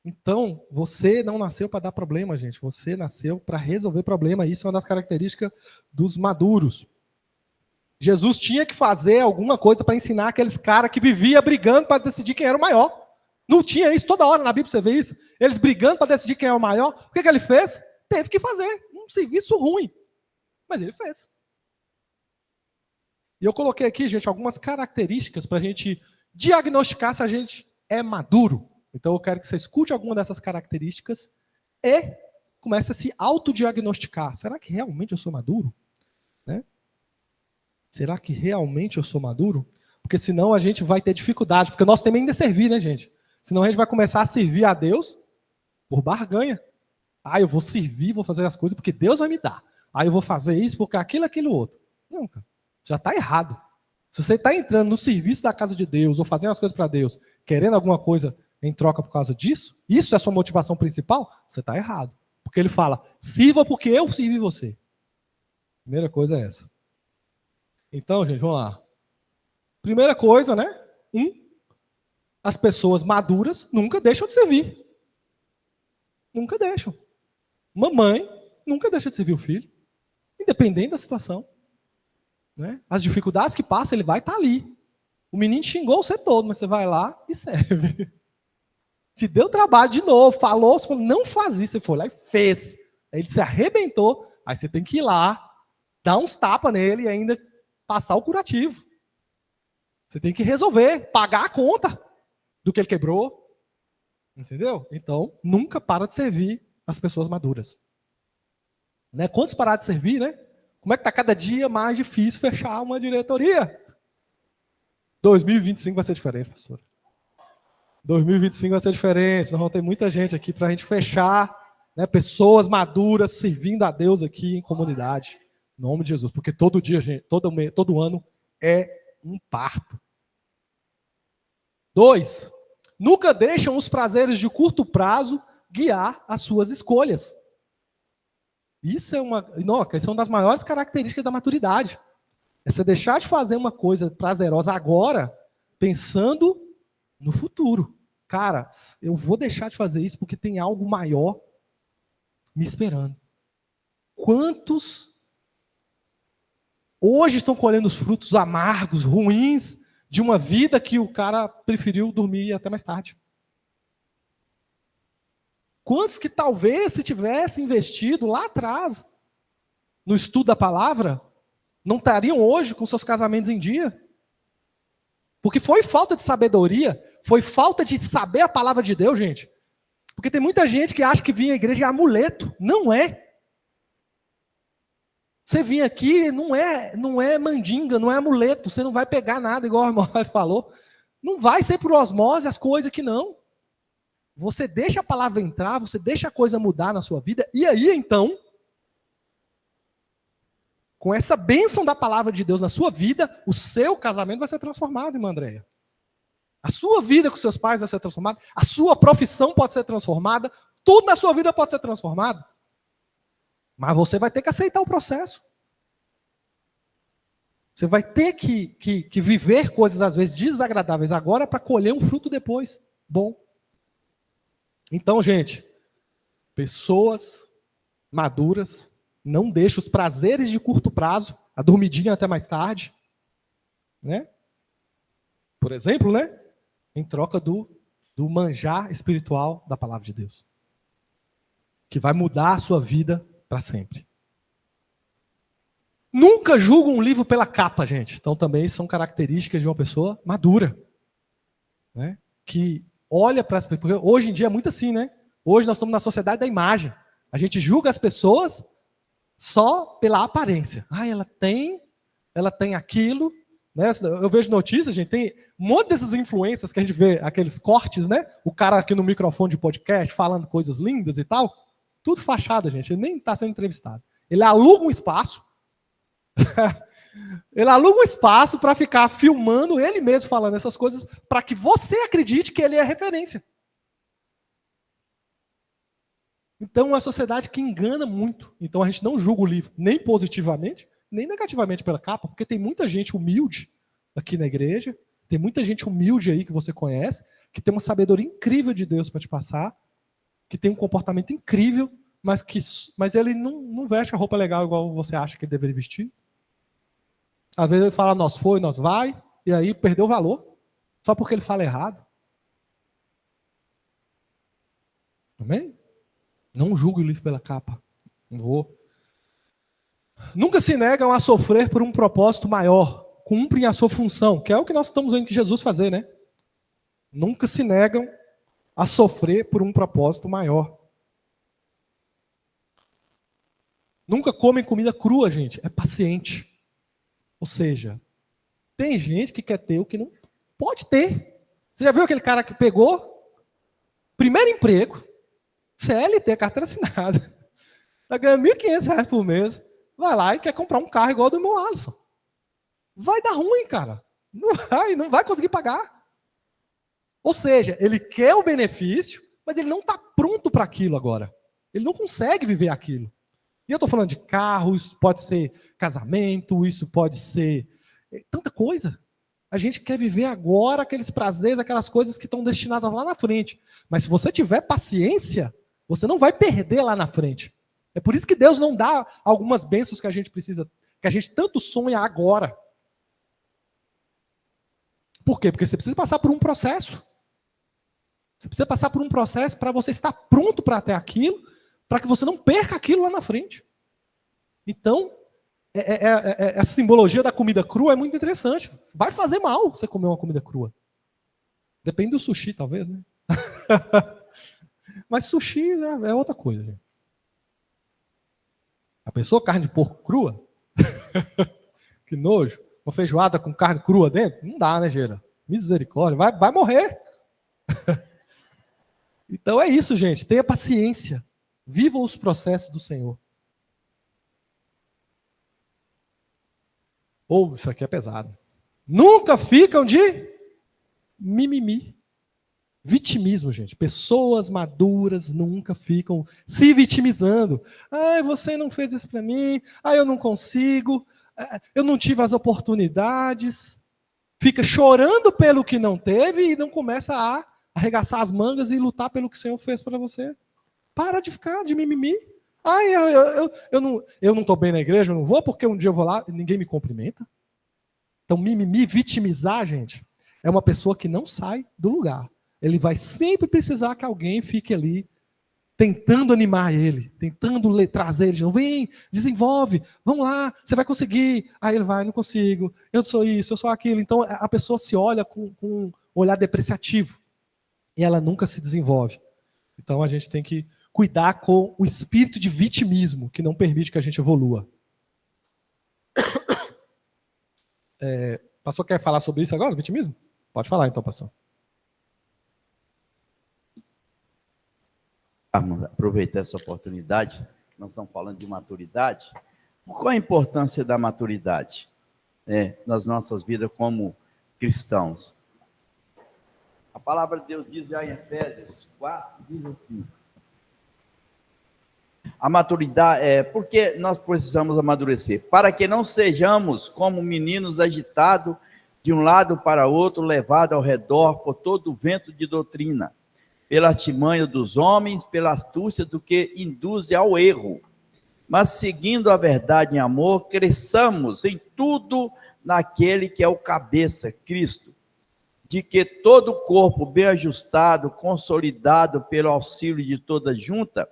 Então, você não nasceu para dar problema, gente. Você nasceu para resolver problema. Isso é uma das características dos maduros. Jesus tinha que fazer alguma coisa para ensinar aqueles caras que viviam brigando para decidir quem era o maior. Não tinha isso toda hora na Bíblia, você vê isso? Eles brigando para decidir quem é o maior. O que ele fez? Teve que fazer um serviço ruim. Mas ele fez. E eu coloquei aqui, gente, algumas características para a gente diagnosticar se a gente é maduro. Então eu quero que você escute alguma dessas características e comece a se autodiagnosticar. Será que realmente eu sou maduro? Né? Será que realmente eu sou maduro? Porque senão a gente vai ter dificuldade, porque o nosso tema ainda é servir, né, gente? Senão a gente vai começar a servir a Deus por barganha. Eu vou servir, vou fazer as coisas porque Deus vai me dar. Eu vou fazer isso porque aquilo outro. Não, cara. Você já está errado. Se você está entrando no serviço da casa de Deus ou fazendo as coisas para Deus, querendo alguma coisa em troca por causa disso, isso é a sua motivação principal, você está errado. Porque ele fala, sirva porque eu servi você. Primeira coisa é essa. Então, gente, vamos lá. Primeira coisa, né? As pessoas maduras nunca deixam de servir. Nunca deixam. Mamãe nunca deixa de servir o filho, independente da situação. Né? As dificuldades que passa, ele vai estar ali. O menino xingou você todo, mas você vai lá e serve. Te deu trabalho de novo, falou, você falou, não faz isso, você foi lá e fez. Aí ele se arrebentou, aí você tem que ir lá, dar uns tapas nele e ainda passar o curativo. Você tem que resolver, pagar a conta do que ele quebrou. Entendeu? Então, nunca para de servir as pessoas maduras. Né? Quantos pararam de servir, né? Como é que está cada dia mais difícil fechar uma diretoria? 2025 vai ser diferente, pastor. 2025 vai ser diferente. Nós vamos ter muita gente aqui para a gente fechar, né, pessoas maduras servindo a Deus aqui em comunidade. Em nome de Jesus. Porque todo dia, gente, todo ano é um parto. 2. Nunca deixam os prazeres de curto prazo guiar as suas escolhas. Isso é uma das maiores características da maturidade. É você deixar de fazer uma coisa prazerosa agora, pensando no futuro. Cara, eu vou deixar de fazer isso porque tem algo maior me esperando. Quantos hoje estão colhendo os frutos amargos, ruins, de uma vida que o cara preferiu dormir até mais tarde? Quantos que talvez, se tivesse investido lá atrás no estudo da palavra, não estariam hoje com seus casamentos em dia? Porque foi falta de sabedoria, foi falta de saber a palavra de Deus, gente. Porque tem muita gente que acha que vir à igreja é amuleto. Não é. Você vir aqui não é mandinga, não é amuleto. Você não vai pegar nada, igual o irmão falou. Não vai ser por osmose as coisas que não. Você deixa a palavra entrar, você deixa a coisa mudar na sua vida, e aí, então, com essa bênção da palavra de Deus na sua vida, o seu casamento vai ser transformado, irmã Andréia. A sua vida com seus pais vai ser transformada, a sua profissão pode ser transformada, tudo na sua vida pode ser transformado. Mas você vai ter que aceitar o processo. Você vai ter que viver coisas, às vezes, desagradáveis agora para colher um fruto depois, bom. Então, gente, pessoas maduras não deixam os prazeres de curto prazo, a dormidinha até mais tarde, né? Por exemplo, né? Em troca do manjar espiritual da palavra de Deus, que vai mudar a sua vida para sempre. Nunca julga um livro pela capa, gente. Então, também são características de uma pessoa madura, né? Que olha para as pessoas, porque hoje em dia é muito assim, né? Hoje nós estamos na sociedade da imagem. A gente julga as pessoas só pela aparência. Ela tem aquilo, né? Eu vejo notícias, gente, tem um monte dessas influências que a gente vê, aqueles cortes, né? O cara aqui no microfone de podcast falando coisas lindas e tal. Tudo fachada, gente. Ele nem está sendo entrevistado. Ele aluga um espaço. Ele aluga um espaço para ficar filmando ele mesmo falando essas coisas para que você acredite que ele é referência. Então, é uma sociedade que engana muito. Então, a gente não julga o livro nem positivamente, nem negativamente pela capa, porque tem muita gente humilde aqui na igreja, tem muita gente humilde aí que você conhece, que tem uma sabedoria incrível de Deus para te passar, que tem um comportamento incrível, mas ele não veste a roupa legal igual você acha que ele deveria vestir. Às vezes ele fala, nós foi, nós vai, e aí perdeu o valor, só porque ele fala errado. Amém? Não julgue o livro pela capa. Não vou. Nunca se negam a sofrer por um propósito maior, cumprem a sua função, que é o que nós estamos vendo que Jesus fazer, né? Nunca se negam a sofrer por um propósito maior. Nunca comem comida crua, gente. É paciente. Ou seja, tem gente que quer ter o que não pode ter. Você já viu aquele cara que pegou primeiro emprego, CLT, carteira assinada, está ganhando R$ 1.500 por mês, vai lá e quer comprar um carro igual ao do irmão Alisson. Vai dar ruim, cara. Não vai conseguir pagar. Ou seja, ele quer o benefício, mas ele não está pronto para aquilo agora. Ele não consegue viver aquilo. E eu estou falando de carro, isso pode ser casamento, isso pode ser tanta coisa. A gente quer viver agora aqueles prazeres, aquelas coisas que estão destinadas lá na frente. Mas se você tiver paciência, você não vai perder lá na frente. É por isso que Deus não dá algumas bênçãos que a gente precisa, que a gente tanto sonha agora. Por quê? Porque você precisa passar por um processo. Você precisa passar por um processo para você estar pronto para ter aquilo, para que você não perca aquilo lá na frente. Então, essa simbologia da comida crua é muito interessante. Vai fazer mal você comer uma comida crua. Depende do sushi, talvez, né? Mas sushi é outra coisa, gente. A pessoa carne de porco crua? Que nojo. Uma feijoada com carne crua dentro? Não dá, né, Gera? Misericórdia. Vai morrer. Então é isso, gente. Tenha paciência. Vivam os processos do Senhor. Ou isso aqui é pesado. Nunca ficam de mimimi. Vitimismo, gente. Pessoas maduras nunca ficam se vitimizando. Ah, você não fez isso para mim. Ah, eu não consigo. Eu não tive as oportunidades. Fica chorando pelo que não teve e não começa a arregaçar as mangas e lutar pelo que o Senhor fez para você. Para de ficar de mimimi. Ah, eu não estou bem na igreja, eu não vou porque um dia eu vou lá e ninguém me cumprimenta. Então, mimimi, vitimizar, gente, é uma pessoa que não sai do lugar. Ele vai sempre precisar que alguém fique ali tentando animar ele, tentando trazer ele de novo. Vem, desenvolve, vamos lá, você vai conseguir. Aí ele vai, não consigo, eu sou isso, eu sou aquilo. Então, a pessoa se olha com um olhar depreciativo e ela nunca se desenvolve. Então, a gente tem que cuidar com o espírito de vitimismo, que não permite que a gente evolua. Pastor, quer falar sobre isso agora, vitimismo? Pode falar então, pastor. Vamos aproveitar essa oportunidade, nós estamos falando de maturidade. Qual a importância da maturidade nas nossas vidas como cristãos? A palavra de Deus diz lá em Efésios 4, diz assim: a maturidade, porque nós precisamos amadurecer? Para que não sejamos como meninos agitados de um lado para outro, levados ao redor por todo o vento de doutrina, pela artimanha dos homens, pela astúcia do que induz ao erro. Mas seguindo a verdade em amor, cresçamos em tudo naquele que é o cabeça, Cristo, de que todo o corpo bem ajustado, consolidado pelo auxílio de toda junta,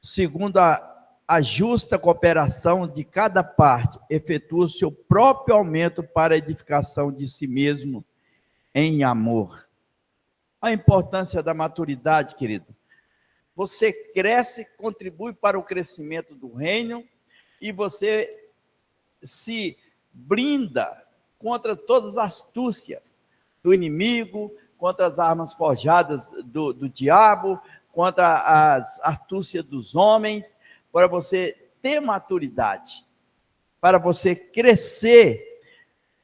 segundo a justa cooperação de cada parte, efetua o seu próprio aumento para a edificação de si mesmo em amor. A importância da maturidade, querido. Você cresce, contribui para o crescimento do reino e você se blinda contra todas as astúcias do inimigo, contra as armas forjadas do diabo, contra as astúcias dos homens, para você ter maturidade, para você crescer.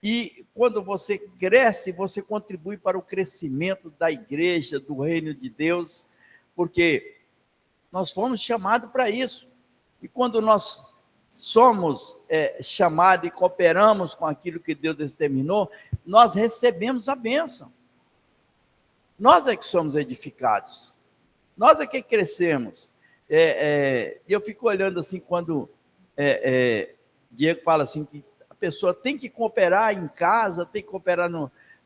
E quando você cresce, você contribui para o crescimento da igreja, do reino de Deus, porque nós fomos chamados para isso. E quando nós somos chamados e cooperamos com aquilo que Deus determinou, nós recebemos a bênção. Nós é que somos edificados. Nós é que crescemos. E eu fico olhando assim, quando Diego fala assim, que a pessoa tem que cooperar em casa, tem que cooperar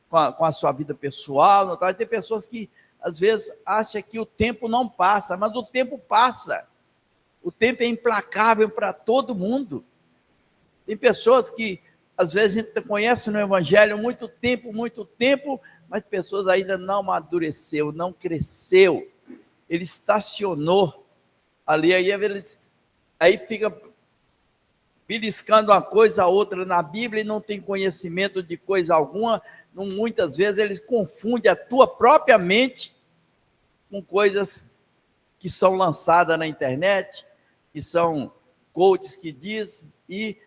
com a sua vida pessoal. Não tá? Tem pessoas que, às vezes, acham que o tempo não passa, mas o tempo passa. O tempo é implacável para todo mundo. Tem pessoas que Às vezes a gente conhece no Evangelho muito tempo, mas pessoas ainda não amadureceu, não cresceu. Ele estacionou ali, aí fica beliscando uma coisa a outra na Bíblia e não tem conhecimento de coisa alguma. Muitas vezes eles confundem a tua própria mente com coisas que são lançadas na internet, que são coaches que dizem, e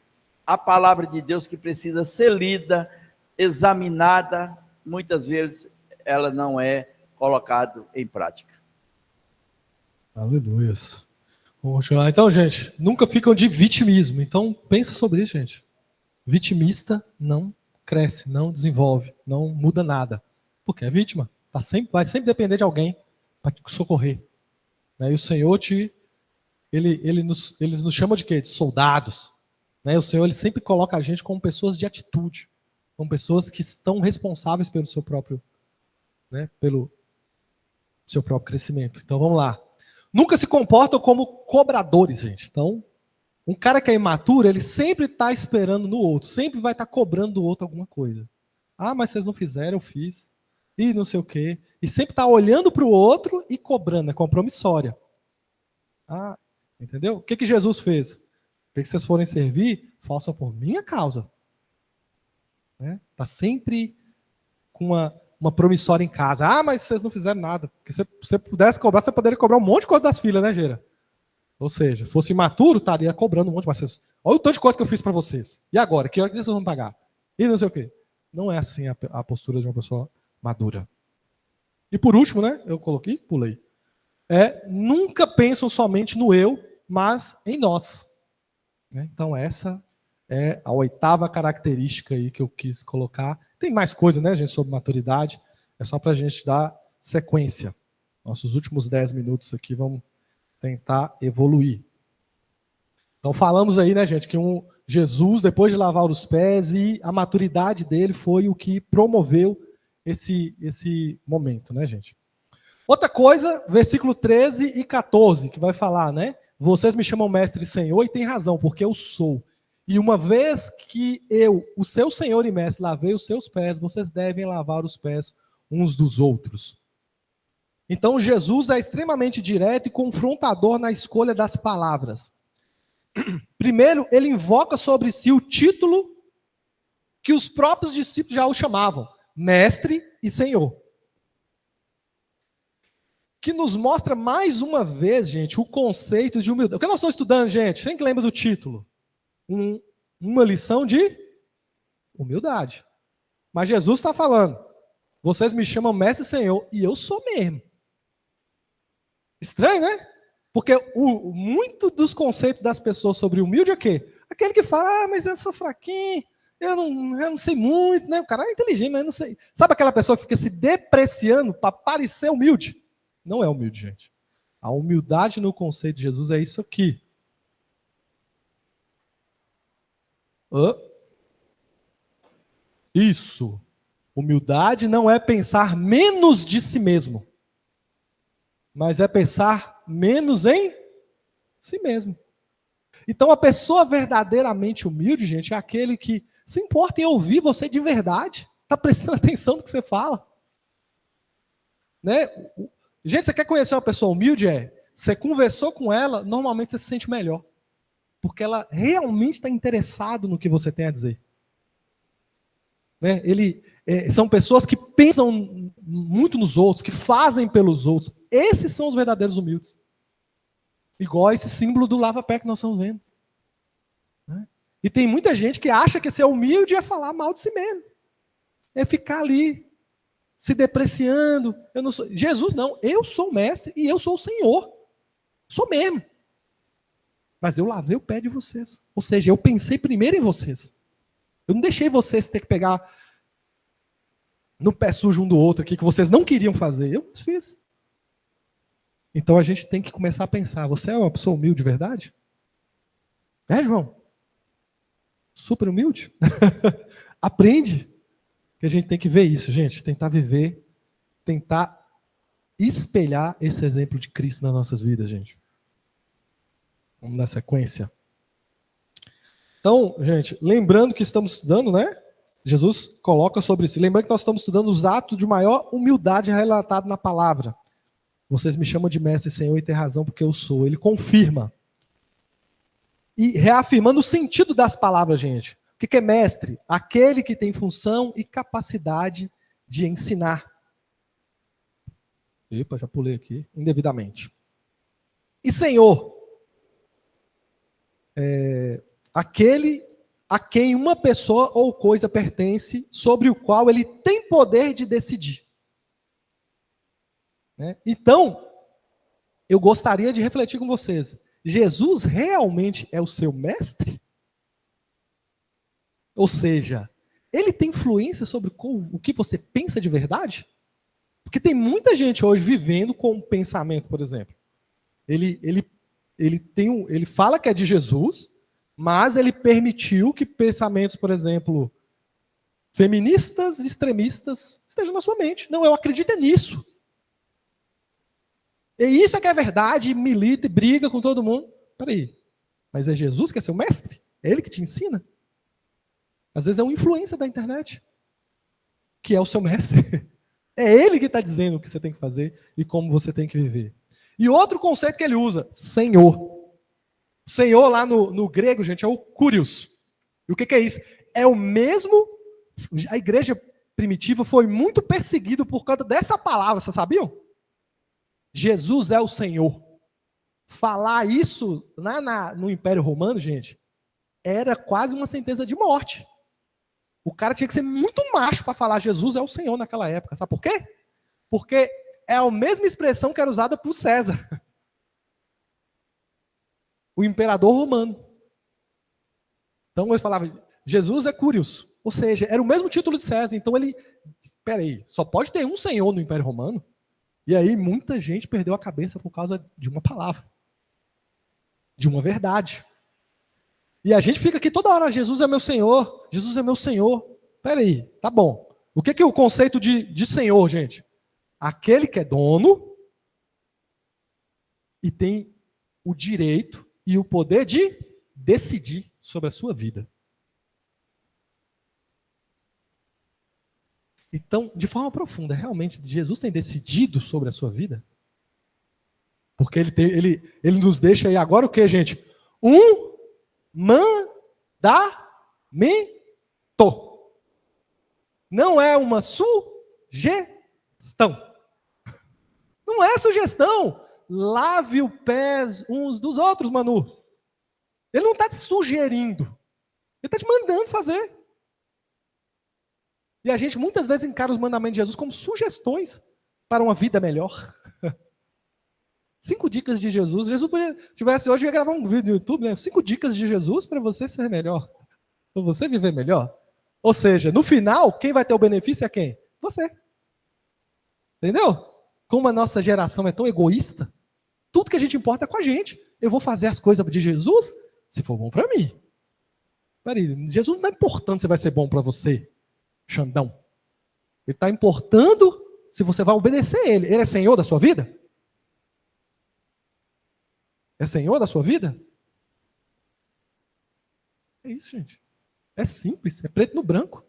a palavra de Deus que precisa ser lida, examinada, muitas vezes ela não é colocada em prática. Aleluia. Vamos continuar. Então, gente, nunca ficam de vitimismo. Então, pensa sobre isso, gente. Vitimista não cresce, não desenvolve, não muda nada. Porque é vítima. Vai sempre depender de alguém para te socorrer. E o Senhor ele nos chama de quê? De soldados. O Senhor ele sempre coloca a gente como pessoas de atitude, como pessoas que estão responsáveis pelo seu próprio crescimento. Então vamos lá. Nunca se comportam como cobradores, gente. Então, um cara que é imaturo, ele sempre está esperando no outro, sempre vai estar cobrando do outro alguma coisa. Ah, mas vocês não fizeram, eu fiz. E não sei o quê. E sempre está olhando para o outro e cobrando, é compromissória. Ah, entendeu? O que Jesus fez? O que vocês forem servir, façam por minha causa. Está sempre com uma promissória em casa. Ah, mas vocês não fizeram nada. Porque se você pudesse cobrar, você poderia cobrar um monte de coisa das filhas, né, Gera? Ou seja, se fosse imaturo, estaria cobrando um monte. Mas vocês, olha o tanto de coisa que eu fiz para vocês. E agora? Que hora que vocês vão pagar? E não sei o quê. Não é assim a postura de uma pessoa madura. E por último, eu coloquei, pulei. Nunca pensam somente no eu, mas em nós. Então essa é a 8ª característica aí que eu quis colocar. Tem mais coisa, gente, sobre maturidade. É só para a gente dar sequência. Nossos últimos 10 minutos aqui vamos tentar evoluir. Então falamos aí, gente, que Jesus, depois de lavar os pés, e a maturidade dele foi o que promoveu esse momento, gente. Outra coisa, versículo 13 e 14, que vai falar, Vocês me chamam mestre e senhor, e tem razão, porque eu sou. E uma vez que eu, o seu senhor e mestre, lavei os seus pés, vocês devem lavar os pés uns dos outros. Então Jesus é extremamente direto e confrontador na escolha das palavras. Primeiro, ele invoca sobre si o título que os próprios discípulos já o chamavam, mestre e senhor. Que nos mostra mais uma vez, gente, o conceito de humildade. O que nós estamos estudando, gente? Quem que lembra do título? Uma lição de humildade. Mas Jesus está falando, vocês me chamam mestre e senhor, e eu sou mesmo. Estranho, né? Porque muito dos conceitos das pessoas sobre humilde é o quê? Aquele que fala, mas eu sou fraquinho, eu não sei muito, O cara é inteligente, mas eu não sei. Sabe aquela pessoa que fica se depreciando para parecer humilde? Não é humilde, gente. A humildade no conceito de Jesus é isso aqui. Isso. Humildade não é pensar menos de si mesmo, mas é pensar menos em si mesmo. Então, a pessoa verdadeiramente humilde, gente, é aquele que se importa em ouvir você de verdade, está prestando atenção no que você fala. Gente, você quer conhecer uma pessoa humilde? Você conversou com ela, normalmente você se sente melhor. Porque ela realmente está interessada no que você tem a dizer. São pessoas que pensam muito nos outros, que fazem pelos outros. Esses são os verdadeiros humildes. Igual esse símbolo do lava-pé que nós estamos vendo. E tem muita gente que acha que ser humilde é falar mal de si mesmo. É ficar ali, se depreciando. Eu não sou... Jesus não, eu sou o mestre e eu sou o Senhor. Sou mesmo. Mas eu lavei o pé de vocês. Ou seja, eu pensei primeiro em vocês. Eu não deixei vocês ter que pegar no pé sujo um do outro aqui, que vocês não queriam fazer. Eu fiz. Então a gente tem que começar a pensar, você é uma pessoa humilde de verdade? João? Super humilde? Aprende. Que a gente tem que ver isso, gente. Tentar viver, tentar espelhar esse exemplo de Cristo nas nossas vidas, gente. Vamos dar sequência. Então, gente, lembrando que estamos estudando, né? Jesus coloca sobre si. Lembrando que nós estamos estudando os atos de maior humildade relatados na palavra. Vocês me chamam de mestre, Senhor, e tem razão porque eu sou. Ele confirma. E reafirmando o sentido das palavras, gente. O que é mestre? Aquele que tem função e capacidade de ensinar. Epa, já pulei aqui, indevidamente. E Senhor? Aquele a quem uma pessoa ou coisa pertence, sobre o qual ele tem poder de decidir. Né? Então, eu gostaria de refletir com vocês. Jesus realmente é o seu mestre? Ou seja, ele tem influência sobre o que você pensa de verdade? Porque tem muita gente hoje vivendo com um pensamento, por exemplo. Ele fala que é de Jesus, mas ele permitiu que pensamentos, por exemplo, feministas, extremistas, estejam na sua mente. Não, eu acredito nisso. E isso é que é verdade, milita e briga com todo mundo. Peraí, mas é Jesus que é seu mestre? É ele que te ensina? Às vezes é uma influência da internet, que é o seu mestre. É ele que está dizendo o que você tem que fazer e como você tem que viver. E outro conceito que ele usa, Senhor. Senhor lá no grego, gente, é o Kyrios. E o que é isso? É o mesmo... A igreja primitiva foi muito perseguida por causa dessa palavra, vocês sabiam? Jesus é o Senhor. Falar isso no Império Romano, gente, era quase uma sentença de morte. O cara tinha que ser muito macho para falar Jesus é o Senhor naquela época. Sabe por quê? Porque é a mesma expressão que era usada por César, o imperador romano. Então eles falavam, Jesus é Kyrios. Ou seja, era o mesmo título de César. Então peraí, só pode ter um Senhor no Império Romano? E aí muita gente perdeu a cabeça por causa de uma palavra, de uma verdade. E a gente fica aqui toda hora, Jesus é meu Senhor, Jesus é meu Senhor. Peraí, tá bom. O que é o conceito de Senhor, gente? Aquele que é dono e tem o direito e o poder de decidir sobre a sua vida. Então, de forma profunda, realmente, Jesus tem decidido sobre a sua vida? Porque ele nos deixa aí agora o que, gente? Um mandamento. Não é uma sugestão. Não é sugestão. Lave os pés uns dos outros, Manu. Ele não está te sugerindo. Ele está te mandando fazer. E a gente muitas vezes encara os mandamentos de Jesus como sugestões para uma vida melhor. 5 dicas de Jesus. Jesus podia, tivesse hoje, ia gravar um vídeo no YouTube, né? 5 dicas de Jesus para você ser melhor. Para você viver melhor. Ou seja, no final, quem vai ter o benefício é quem? Você. Entendeu? Como a nossa geração é tão egoísta, tudo que a gente importa é com a gente. Eu vou fazer as coisas de Jesus se for bom para mim. Peraí, Jesus não está importando se vai ser bom para você, Xandão. Ele está importando se você vai obedecer a ele. Ele é Senhor da sua vida? É Senhor da sua vida? É isso, gente. É simples, é preto no branco.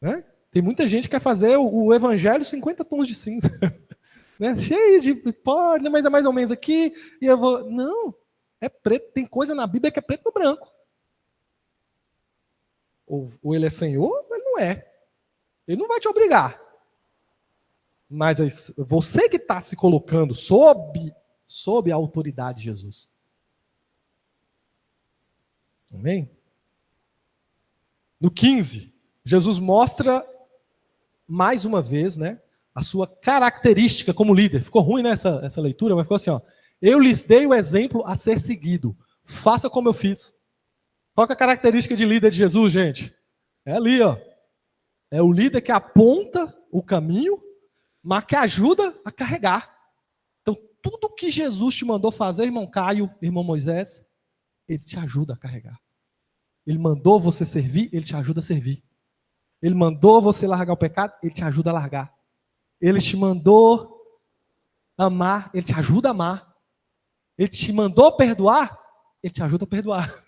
Né? Tem muita gente que quer fazer o evangelho 50 tons de cinza. Né? Cheio de, pode, mas é mais ou menos aqui, e eu vou... Não, é preto, tem coisa na Bíblia que é preto no branco. Ou ele é Senhor, ou ele não é. Ele não vai te obrigar. Mas você que está se colocando sob a autoridade de Jesus. Amém? No 15, Jesus mostra mais uma vez, né, a sua característica como líder. Ficou ruim, né, essa leitura, mas ficou assim, ó. Eu lhes dei o exemplo a ser seguido. Faça como eu fiz. Qual que é a característica de líder de Jesus, gente? É ali, ó. É o líder que aponta o caminho, mas que ajuda a carregar. Então, tudo que Jesus te mandou fazer, irmão Caio, irmão Moisés, ele te ajuda a carregar. Ele mandou você servir, ele te ajuda a servir. Ele mandou você largar o pecado, ele te ajuda a largar. Ele te mandou amar, ele te ajuda a amar. Ele te mandou perdoar, ele te ajuda a perdoar.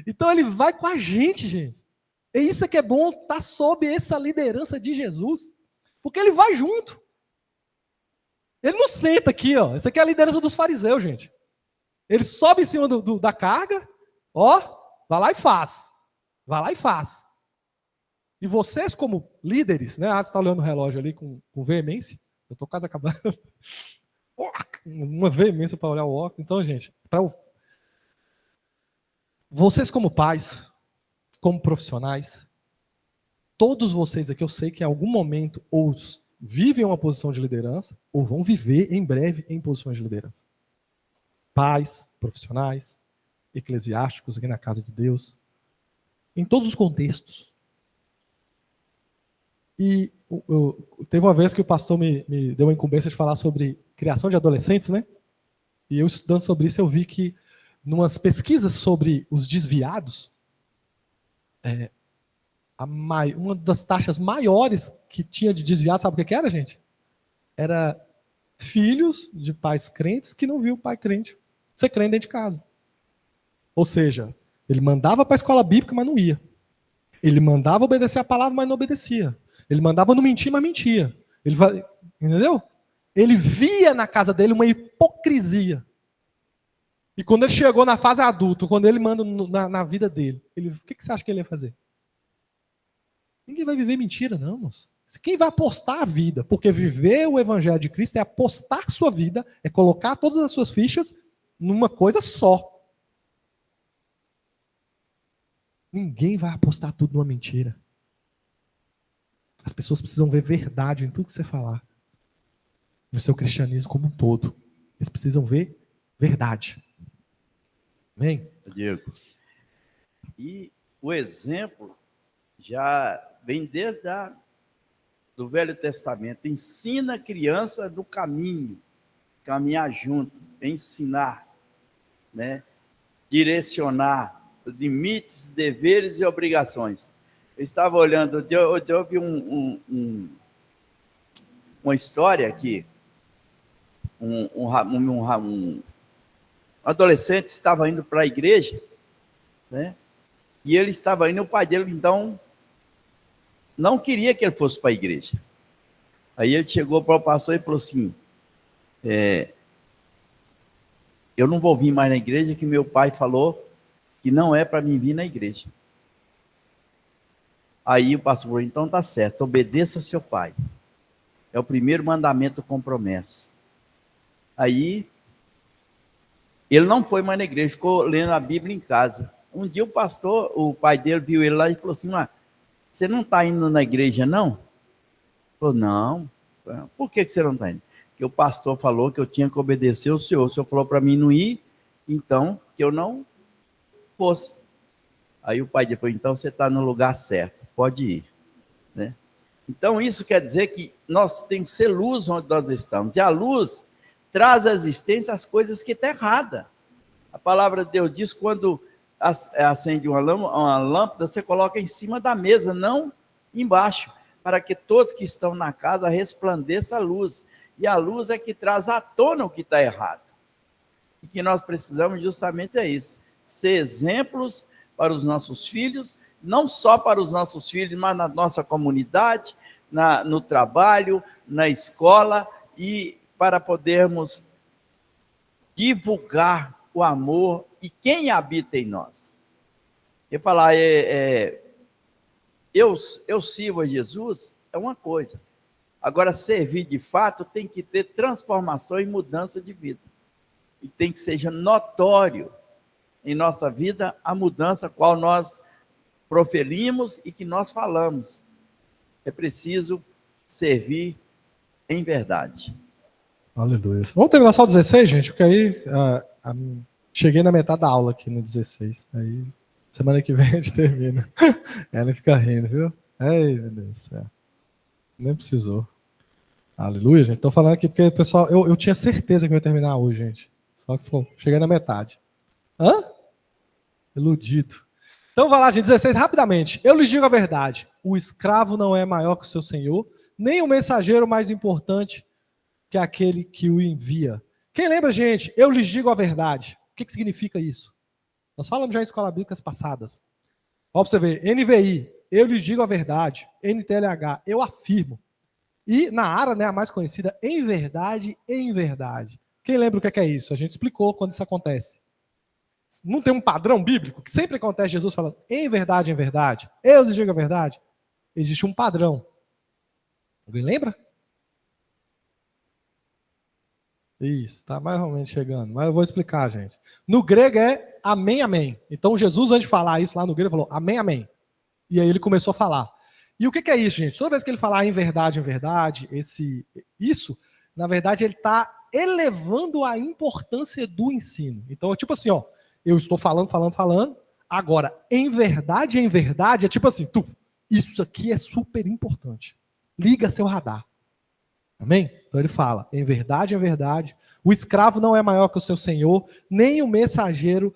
Então ele vai com a gente, gente. E isso é que é bom estar sob essa liderança de Jesus. Porque ele vai junto. Ele não senta aqui, ó. Isso aqui é a liderança dos fariseus, gente. Ele sobe em cima da carga, ó, vai lá e faz. Vai lá e faz. E vocês, como líderes, né? Você está olhando o relógio ali com veemência. Eu estou quase acabando. Uma veemência para olhar o óculos. Então, gente, vocês como pais, como profissionais, todos vocês aqui, eu sei que em algum momento ou vivem uma posição de liderança, ou vão viver em breve em posições de liderança. Pais, profissionais, eclesiásticos aqui na casa de Deus, em todos os contextos. E teve uma vez que o pastor me deu uma incumbência de falar sobre criação de adolescentes, né? E eu estudando sobre isso, eu vi que, numas pesquisas sobre os desviados, uma das taxas maiores que tinha de desviados, sabe o que era, gente? Era filhos de pais crentes que não viam o pai crente ser crente dentro de casa. Ou seja, ele mandava para a escola bíblica, mas não ia. Ele mandava obedecer a palavra, mas não obedecia. Ele mandava não mentir, mas mentia. Entendeu? Ele via na casa dele uma hipocrisia. E quando ele chegou na fase adulta, quando ele manda na vida dele, o que você acha que ele ia fazer? Ninguém vai viver mentira, não, moço. Quem vai apostar a vida? Porque viver o evangelho de Cristo é apostar sua vida, é colocar todas as suas fichas numa coisa só. Ninguém vai apostar tudo numa mentira. As pessoas precisam ver verdade em tudo que você falar. No seu cristianismo como um todo. Eles precisam ver verdade. Amém? Diego. E o exemplo já vem desde do Velho Testamento. Ensina a criança do caminho, caminhar junto, ensinar, né? Direcionar limites, deveres e obrigações. Eu estava olhando, eu vi uma história aqui. Um adolescente estava indo para a igreja, né? E ele estava indo, o pai dele, então, não queria que ele fosse para a igreja. Aí ele chegou para o pastor e falou assim, eu não vou vir mais na igreja, que meu pai falou que não é para mim vir na igreja. Aí o pastor falou, então tá certo, obedeça seu pai. É o primeiro mandamento com promessa. Aí, ele não foi mais na igreja, ficou lendo a Bíblia em casa. Um dia o pai dele viu ele lá e falou assim, você não está indo na igreja, não? Ele falou, não. Por que você não está indo? Porque o pastor falou que eu tinha que obedecer o senhor. O senhor falou para mim não ir, então que eu não fosse. Aí o pai dele falou, então você está no lugar certo, pode ir. Né? Então isso quer dizer que nós temos que ser luz onde nós estamos. E a luz traz à existência as coisas que estão erradas. A palavra de Deus diz, quando acende uma lâmpada, você coloca em cima da mesa, não embaixo, para que todos que estão na casa resplandeça a luz. E a luz é que traz à tona o que está errado. E que nós precisamos justamente é isso, ser exemplos para os nossos filhos, não só para os nossos filhos, mas na nossa comunidade, no trabalho, na escola, e para podermos divulgar o amor e quem habita em nós. Eu falar, eu sirvo a Jesus, é uma coisa. Agora, servir de fato tem que ter transformação e mudança de vida. E tem que seja notório em nossa vida a mudança qual nós proferimos e que nós falamos. É preciso servir em verdade. Aleluia. Vamos terminar só o 16, gente, porque aí cheguei na metade da aula aqui no 16. Aí semana que vem a gente termina. Ela fica rindo, viu? Ai, meu Deus do céu. Nem precisou. Aleluia, gente. Estou falando aqui porque, pessoal, eu tinha certeza que eu ia terminar hoje, gente. Só que cheguei na metade. Hã? Iludido. Então vai lá, gente, 16, rapidamente. Eu lhes digo a verdade. O escravo não é maior que o seu senhor, nem o mensageiro mais importante que aquele que o envia. Quem lembra, gente? Eu lhes digo a verdade. O que significa isso? Nós falamos já em escolas bíblicas passadas. Ó, para você ver, NVI, eu lhes digo a verdade. NTLH, eu afirmo. E na ARA, né, a mais conhecida, em verdade, em verdade. Quem lembra o que é isso? A gente explicou quando isso acontece. Não tem um padrão bíblico que sempre acontece Jesus falando em verdade, eu lhes digo a verdade? Existe um padrão. Alguém lembra? Isso, está mais ou menos chegando, mas eu vou explicar, gente. No grego é amém, amém. Então Jesus, antes de falar isso lá no grego, falou amém, amém. E aí ele começou a falar. E o que é isso, gente? Toda vez que ele falar em verdade, isso, na verdade, ele está elevando a importância do ensino. Então, é tipo assim, ó, eu estou falando, agora, em verdade, é tipo assim, isso aqui é super importante. Liga seu radar. Amém? Então ele fala, em verdade, o escravo não é maior que o seu senhor, nem o mensageiro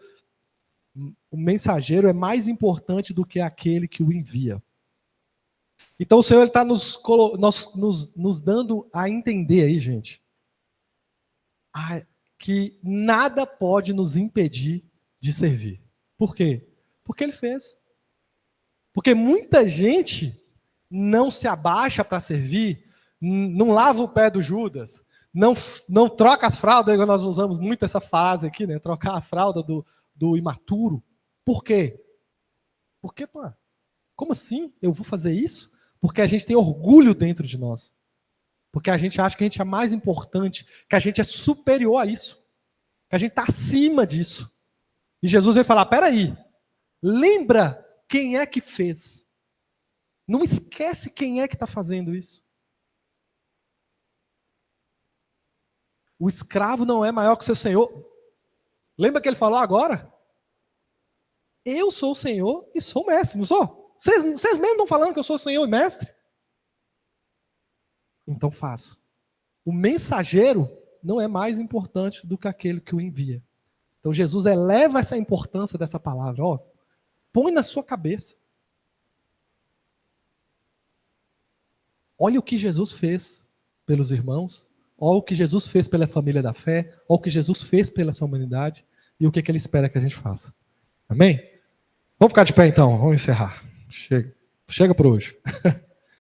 é mais importante do que aquele que o envia. Então o Senhor está nos dando a entender aí, gente, que nada pode nos impedir de servir. Por quê? Porque ele fez. Porque muita gente não se abaixa para servir, não lava o pé do Judas, não troca as fraldas, nós usamos muito essa frase aqui, né? Trocar a fralda do imaturo. Por quê? Porque, pô, como assim eu vou fazer isso? Porque a gente tem orgulho dentro de nós. Porque a gente acha que a gente é mais importante, que a gente é superior a isso, que a gente está acima disso. E Jesus vai falar, peraí, lembra quem é que fez. Não esquece quem é que está fazendo isso. O escravo não é maior que o seu senhor. Lembra que ele falou agora? Eu sou o senhor e sou o mestre, não sou? Vocês mesmos estão falando que eu sou o senhor e mestre? Então faça. O mensageiro não é mais importante do que aquele que o envia. Então Jesus eleva essa importância dessa palavra. Ó, põe na sua cabeça. Olha o que Jesus fez pelos irmãos. Olha o que Jesus fez pela família da fé. Olha o que Jesus fez pela essa humanidade. E o que ele espera que a gente faça. Amém? Vamos ficar de pé então. Vamos encerrar. Chega por hoje.